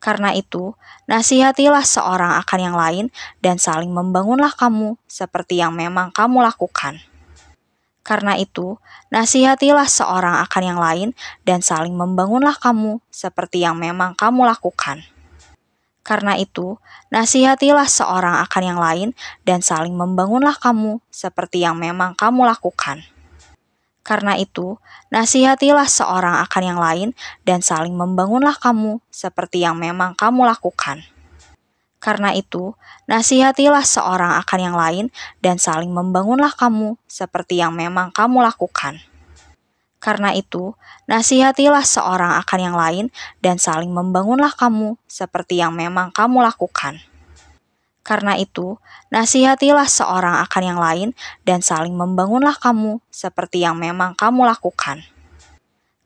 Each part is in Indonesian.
Karena itu, nasihatilah seorang akan yang lain dan saling membangunlah kamu seperti yang memang kamu lakukan. Karena itu, nasihatilah seorang akan yang lain dan saling membangunlah kamu seperti yang memang kamu lakukan. Karena itu, nasihatilah seorang akan yang lain dan saling membangunlah kamu seperti yang memang kamu lakukan. Karena itu, nasihatilah seorang akan yang lain dan saling membangunlah kamu seperti yang memang kamu lakukan. Karena itu, nasihatilah seorang akan yang lain dan saling membangunlah kamu seperti yang memang kamu lakukan. Karena itu, nasihatilah seorang akan yang lain dan saling membangunlah kamu seperti yang memang kamu lakukan. Karena itu, nasihatilah seorang akan yang lain dan saling membangunlah kamu seperti yang memang kamu lakukan.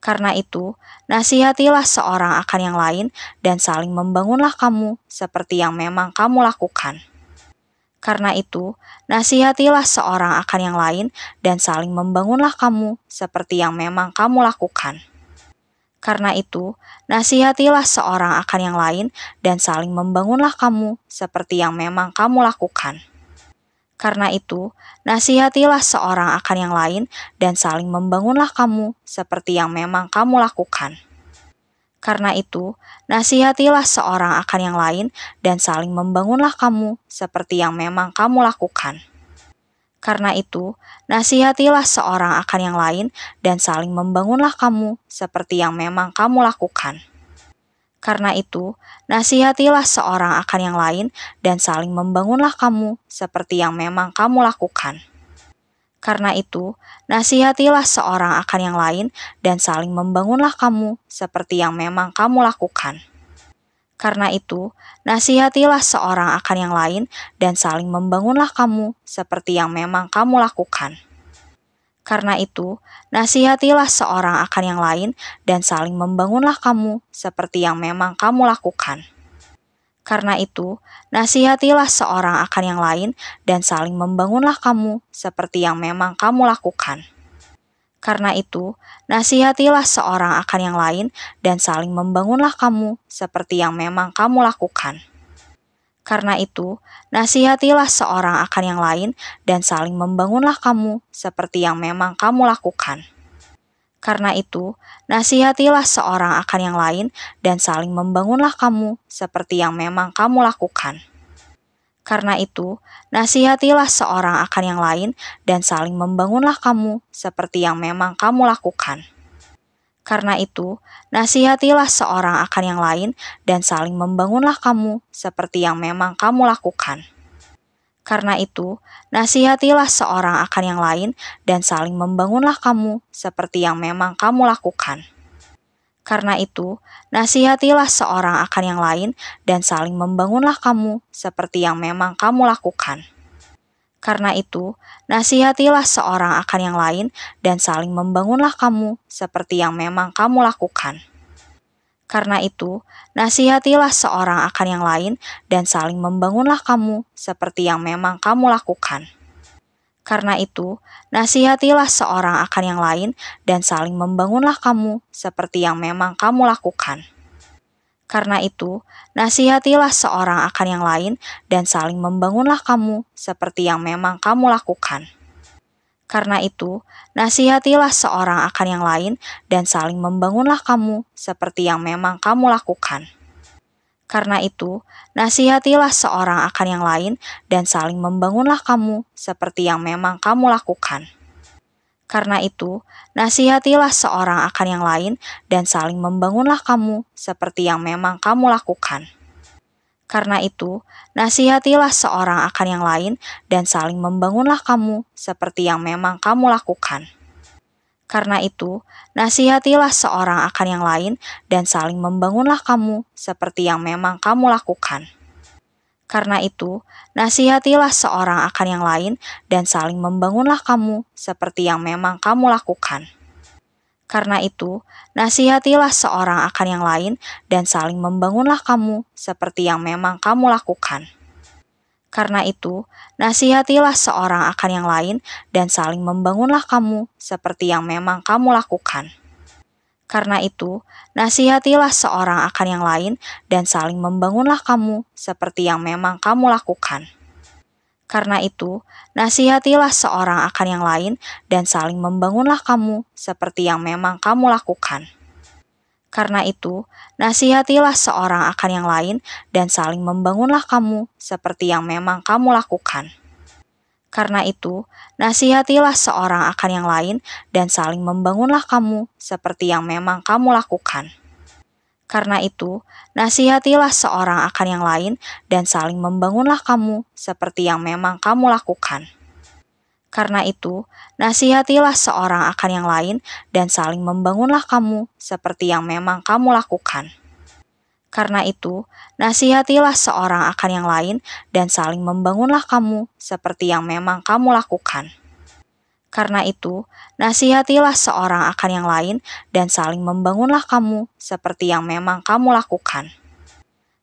Karena itu, nasihatilah seorang akan yang lain dan saling membangunlah kamu seperti yang memang kamu lakukan. Karena itu, nasihatilah seorang akan yang lain dan saling membangunlah kamu seperti yang memang kamu lakukan. Karena itu, nasihatilah seorang akan yang lain dan saling membangunlah kamu seperti yang memang kamu lakukan. Karena itu, nasihatilah seorang akan yang lain dan saling membangunlah kamu seperti yang memang kamu lakukan. Karena itu, nasihatilah seorang akan yang lain dan saling membangunlah kamu seperti yang memang kamu lakukan. Karena itu, nasihatilah seorang akan yang lain dan saling membangunlah kamu seperti yang memang kamu lakukan. Karena itu, nasihatilah seorang akan yang lain dan saling membangunlah kamu seperti yang memang kamu lakukan. Karena itu, nasihatilah seorang akan yang lain dan saling membangunlah kamu seperti yang memang kamu lakukan. Karena itu, nasihatilah seorang akan yang lain dan saling membangunlah kamu seperti yang memang kamu lakukan. Karena itu, nasihatilah seorang akan yang lain dan saling membangunlah kamu seperti yang memang kamu lakukan. Karena itu, nasihatilah seorang akan yang lain dan saling membangunlah kamu seperti yang memang kamu lakukan. Karena itu, nasihatilah seorang akan yang lain dan saling membangunlah kamu seperti yang memang kamu lakukan. Karena itu, nasihatilah seorang akan yang lain dan saling membangunlah kamu seperti yang memang kamu lakukan. Karena itu, nasihatilah seorang akan yang lain dan saling membangunlah kamu seperti yang memang kamu lakukan. Karena itu, nasihatilah seorang akan yang lain dan saling membangunlah kamu seperti yang memang kamu lakukan. Karena itu, nasihatilah seorang akan yang lain dan saling membangunlah kamu seperti yang memang kamu lakukan. Karena itu, nasihatilah seorang akan yang lain dan saling membangunlah kamu seperti yang memang kamu lakukan. Karena itu, nasihatilah seorang akan yang lain dan saling membangunlah kamu seperti yang memang kamu lakukan. Karena itu, nasihatilah seorang akan yang lain dan saling membangunlah kamu seperti yang memang kamu lakukan. Karena itu, nasihatilah seorang akan yang lain dan saling membangunlah kamu seperti yang memang kamu lakukan. Karena itu, nasihatilah seorang akan yang lain dan saling membangunlah kamu seperti yang memang kamu lakukan. Karena itu, nasihatilah seorang akan yang lain dan saling membangunlah kamu seperti yang memang kamu lakukan. Karena itu, nasihatilah seorang akan yang lain dan saling membangunlah kamu seperti yang memang kamu lakukan. Karena itu, nasihatilah seorang akan yang lain dan saling membangunlah kamu seperti yang memang kamu lakukan. Karena itu, nasihatilah seorang akan yang lain dan saling membangunlah kamu seperti yang memang kamu lakukan. Karena itu, nasihatilah seorang akan yang lain dan saling membangunlah kamu seperti yang memang kamu lakukan. Karena itu, nasihatilah seorang akan yang lain dan saling membangunlah kamu seperti yang memang kamu lakukan. Karena itu, nasihatilah seorang akan yang lain dan saling membangunlah kamu seperti yang memang kamu lakukan. Karena itu, nasihatilah seorang akan yang lain dan saling membangunlah kamu seperti yang memang kamu lakukan. Karena itu, nasihatilah seorang akan yang lain dan saling membangunlah kamu seperti yang memang kamu lakukan. Karena itu, nasihatilah seorang akan yang lain dan saling membangunlah kamu seperti yang memang kamu lakukan. Karena itu, nasihatilah seorang akan yang lain dan saling membangunlah kamu seperti yang memang kamu lakukan. Karena itu, nasihatilah seorang akan yang lain dan saling membangunlah kamu seperti yang memang kamu lakukan. Karena itu, nasihatilah seorang akan yang lain dan saling membangunlah kamu seperti yang memang kamu lakukan. Karena itu, nasihatilah seorang akan yang lain dan saling membangunlah kamu seperti yang memang kamu lakukan. Karena itu, nasihatilah seorang akan yang lain dan saling membangunlah kamu seperti yang memang kamu lakukan. Karena itu, nasihatilah seorang akan yang lain dan saling membangunlah kamu seperti yang memang kamu lakukan. Karena itu, nasihatilah seorang akan yang lain dan saling membangunlah kamu seperti yang memang kamu lakukan.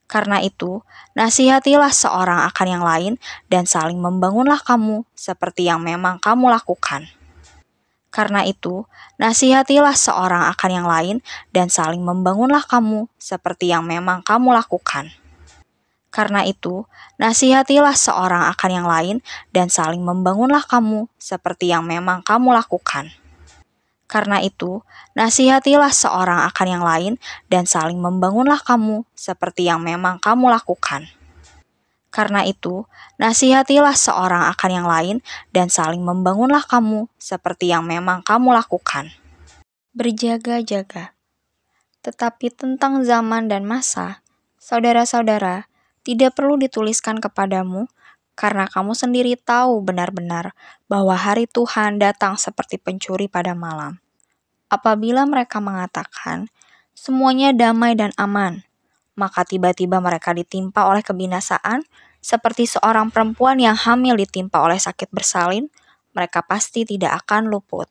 Karena itu, nasihatilah seorang akan yang lain dan saling membangunlah kamu seperti yang memang kamu lakukan. Karena itu, nasihatilah seorang akan yang lain dan saling membangunlah kamu seperti yang memang kamu lakukan. Karena itu, nasihatilah seorang akan yang lain dan saling membangunlah kamu seperti yang memang kamu lakukan. Karena itu, nasihatilah seorang akan yang lain dan saling membangunlah kamu seperti yang memang kamu lakukan. Karena itu, nasihatilah seorang akan yang lain dan saling membangunlah kamu seperti yang memang kamu lakukan. Berjaga-jaga. Tetapi tentang zaman dan masa, saudara-saudara, tidak perlu dituliskan kepadamu, karena kamu sendiri tahu benar-benar bahwa hari Tuhan datang seperti pencuri pada malam. Apabila mereka mengatakan, semuanya damai dan aman, maka tiba-tiba mereka ditimpa oleh kebinasaan, seperti seorang perempuan yang hamil ditimpa oleh sakit bersalin, mereka pasti tidak akan luput.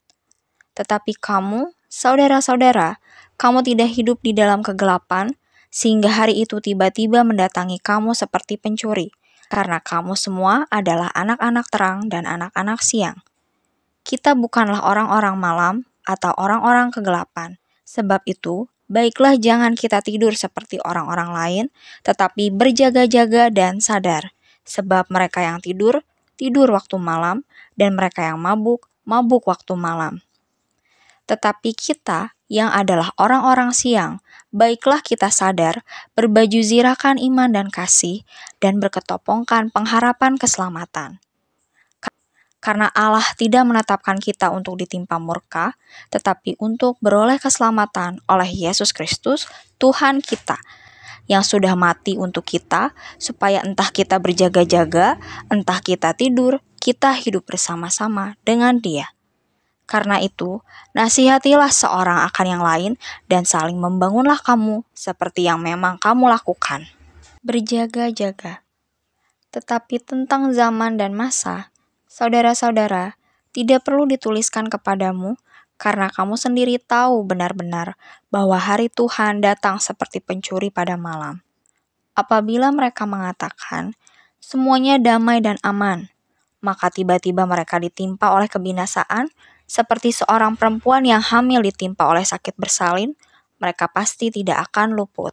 Tetapi kamu, saudara-saudara, kamu tidak hidup di dalam kegelapan, sehingga hari itu tiba-tiba mendatangi kamu seperti pencuri, karena kamu semua adalah anak-anak terang dan anak-anak siang. Kita bukanlah orang-orang malam atau orang-orang kegelapan. Sebab itu, baiklah jangan kita tidur seperti orang-orang lain, tetapi berjaga-jaga dan sadar. Sebab mereka yang tidur, tidur waktu malam, dan mereka yang mabuk, mabuk waktu malam. Tetapi kita yang adalah orang-orang siang, baiklah kita sadar, berbaju zirahkan iman dan kasih, dan berketopongkan pengharapan keselamatan. Karena Allah tidak menetapkan kita untuk ditimpa murka, tetapi untuk beroleh keselamatan oleh Yesus Kristus, Tuhan kita, yang sudah mati untuk kita, supaya entah kita berjaga-jaga, entah kita tidur, kita hidup bersama-sama dengan Dia. Karena itu, nasihatilah seorang akan yang lain dan saling membangunlah kamu seperti yang memang kamu lakukan. Berjaga-jaga. Tetapi tentang zaman dan masa, saudara-saudara, tidak perlu dituliskan kepadamu, karena kamu sendiri tahu benar-benar bahwa hari Tuhan datang seperti pencuri pada malam. Apabila mereka mengatakan, semuanya damai dan aman, maka tiba-tiba mereka ditimpa oleh kebinasaan, seperti seorang perempuan yang hamil ditimpa oleh sakit bersalin, mereka pasti tidak akan luput.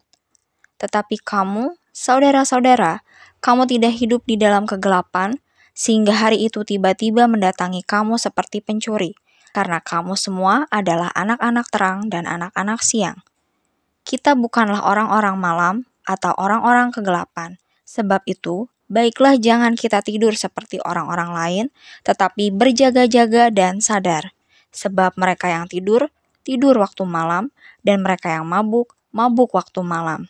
Tetapi kamu, saudara-saudara, kamu tidak hidup di dalam kegelapan, sehingga hari itu tiba-tiba mendatangi kamu seperti pencuri, karena kamu semua adalah anak-anak terang dan anak-anak siang. Kita bukanlah orang-orang malam atau orang-orang kegelapan. Sebab itu, baiklah jangan kita tidur seperti orang-orang lain, tetapi berjaga-jaga dan sadar. Sebab mereka yang tidur, tidur waktu malam, dan mereka yang mabuk, mabuk waktu malam.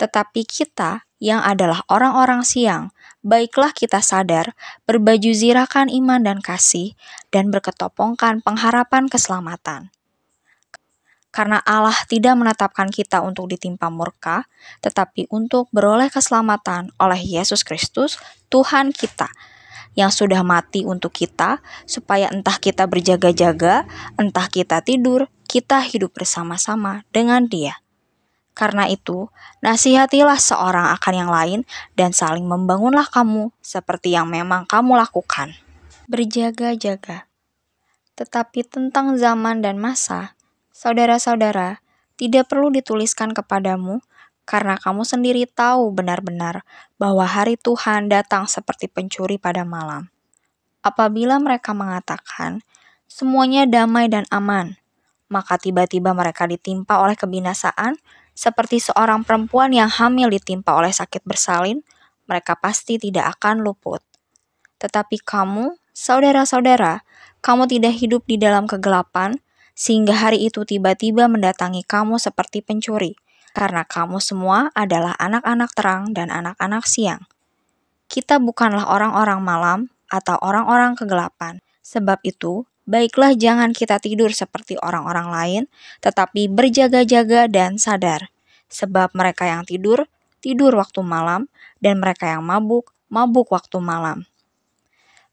Tetapi kita yang adalah orang-orang siang, baiklah kita sadar, berbaju zirahkan iman dan kasih, dan berketopongkan pengharapan keselamatan. Karena Allah tidak menetapkan kita untuk ditimpa murka, tetapi untuk beroleh keselamatan oleh Yesus Kristus, Tuhan kita, yang sudah mati untuk kita, supaya entah kita berjaga-jaga, entah kita tidur, kita hidup bersama-sama dengan Dia. Karena itu, nasihatilah seorang akan yang lain dan saling membangunlah kamu seperti yang memang kamu lakukan. Berjaga-jaga. Tetapi tentang zaman dan masa, Saudara-saudara, tidak perlu dituliskan kepadamu, karena kamu sendiri tahu benar-benar bahwa hari Tuhan datang seperti pencuri pada malam. Apabila mereka mengatakan, semuanya damai dan aman, maka tiba-tiba mereka ditimpa oleh kebinasaan, seperti seorang perempuan yang hamil ditimpa oleh sakit bersalin, mereka pasti tidak akan luput. Tetapi kamu, saudara-saudara, kamu tidak hidup di dalam kegelapan, sehingga hari itu tiba-tiba mendatangi kamu seperti pencuri, karena kamu semua adalah anak-anak terang dan anak-anak siang. Kita bukanlah orang-orang malam atau orang-orang kegelapan. Sebab itu, baiklah jangan kita tidur seperti orang-orang lain, tetapi berjaga-jaga dan sadar. Sebab mereka yang tidur, tidur waktu malam, dan mereka yang mabuk, mabuk waktu malam.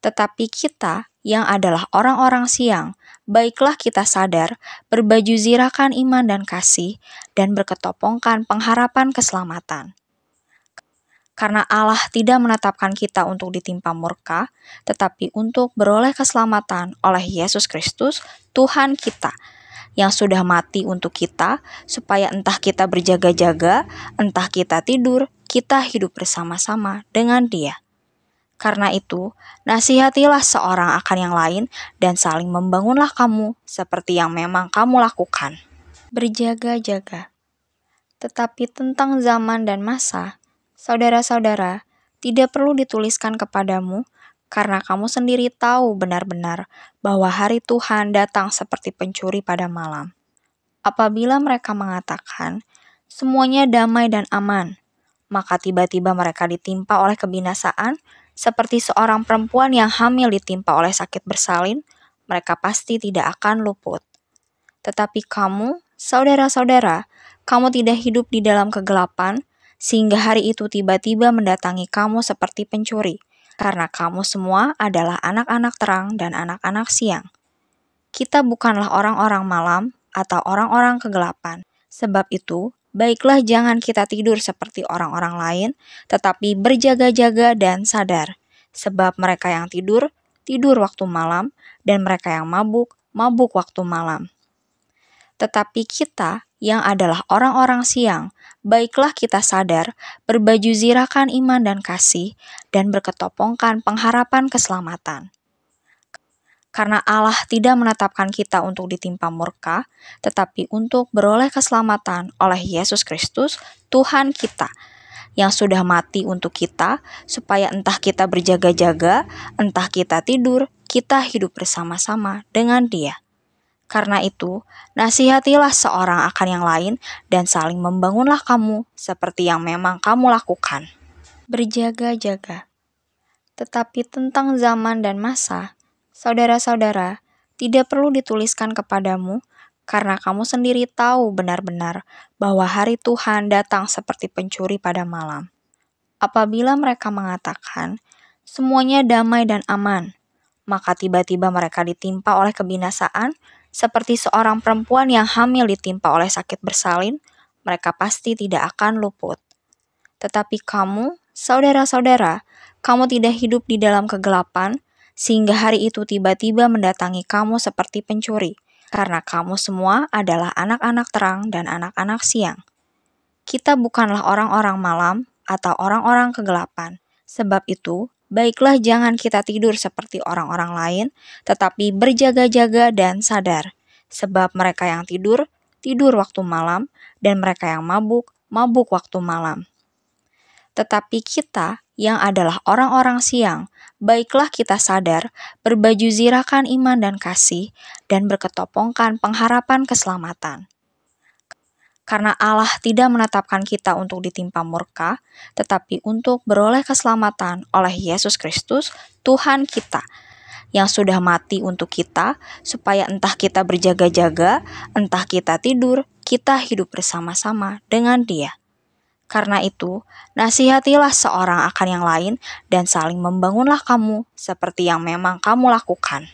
Tetapi kita yang adalah orang-orang siang, baiklah kita sadar, berbaju zirahkan iman dan kasih, dan berketopongkan pengharapan keselamatan. Karena Allah tidak menetapkan kita untuk ditimpa murka, tetapi untuk beroleh keselamatan oleh Yesus Kristus, Tuhan kita, yang sudah mati untuk kita, supaya entah kita berjaga-jaga, entah kita tidur, kita hidup bersama-sama dengan Dia. Karena itu, nasihatilah seorang akan yang lain dan saling membangunlah kamu seperti yang memang kamu lakukan. Berjaga-jaga. Tetapi tentang zaman dan masa, saudara-saudara, tidak perlu dituliskan kepadamu, karena kamu sendiri tahu benar-benar bahwa hari Tuhan datang seperti pencuri pada malam. Apabila mereka mengatakan, semuanya damai dan aman, maka tiba-tiba mereka ditimpa oleh kebinasaan, seperti seorang perempuan yang hamil ditimpa oleh sakit bersalin, mereka pasti tidak akan luput. Tetapi kamu, saudara-saudara, kamu tidak hidup di dalam kegelapan, sehingga hari itu tiba-tiba mendatangi kamu seperti pencuri, karena kamu semua adalah anak-anak terang dan anak-anak siang. Kita bukanlah orang-orang malam atau orang-orang kegelapan. Sebab itu, baiklah jangan kita tidur seperti orang-orang lain, tetapi berjaga-jaga dan sadar. Sebab mereka yang tidur, tidur waktu malam, dan mereka yang mabuk, mabuk waktu malam. Tetapi kita yang adalah orang-orang siang, baiklah kita sadar, berbaju zirahkan iman dan kasih, dan berketopongkan pengharapan keselamatan. Karena Allah tidak menetapkan kita untuk ditimpa murka, tetapi untuk beroleh keselamatan oleh Yesus Kristus, Tuhan kita, yang sudah mati untuk kita, supaya entah kita berjaga-jaga, entah kita tidur, kita hidup bersama-sama dengan Dia. Karena itu, nasihatilah seorang akan yang lain dan saling membangunlah kamu seperti yang memang kamu lakukan. Berjaga-jaga. Tetapi tentang zaman dan masa, saudara-saudara, tidak perlu dituliskan kepadamu, karena kamu sendiri tahu benar-benar bahwa hari Tuhan datang seperti pencuri pada malam. Apabila mereka mengatakan, semuanya damai dan aman, maka tiba-tiba mereka ditimpa oleh kebinasaan, seperti seorang perempuan yang hamil ditimpa oleh sakit bersalin, mereka pasti tidak akan luput. Tetapi kamu, saudara-saudara, kamu tidak hidup di dalam kegelapan, sehingga hari itu tiba-tiba mendatangi kamu seperti pencuri, karena kamu semua adalah anak-anak terang dan anak-anak siang. Kita bukanlah orang-orang malam atau orang-orang kegelapan. Sebab itu, baiklah jangan kita tidur seperti orang-orang lain, tetapi berjaga-jaga dan sadar. Sebab mereka yang tidur, tidur waktu malam, dan mereka yang mabuk, mabuk waktu malam. Tetapi kita yang adalah orang-orang siang, baiklah kita sadar, berbaju zirahkan iman dan kasih, dan berketopongkan pengharapan keselamatan. Karena Allah tidak menetapkan kita untuk ditimpa murka, tetapi untuk beroleh keselamatan oleh Yesus Kristus, Tuhan kita, yang sudah mati untuk kita, supaya entah kita berjaga-jaga, entah kita tidur, kita hidup bersama-sama dengan Dia. Karena itu, nasihatilah seorang akan yang lain dan saling membangunlah kamu seperti yang memang kamu lakukan.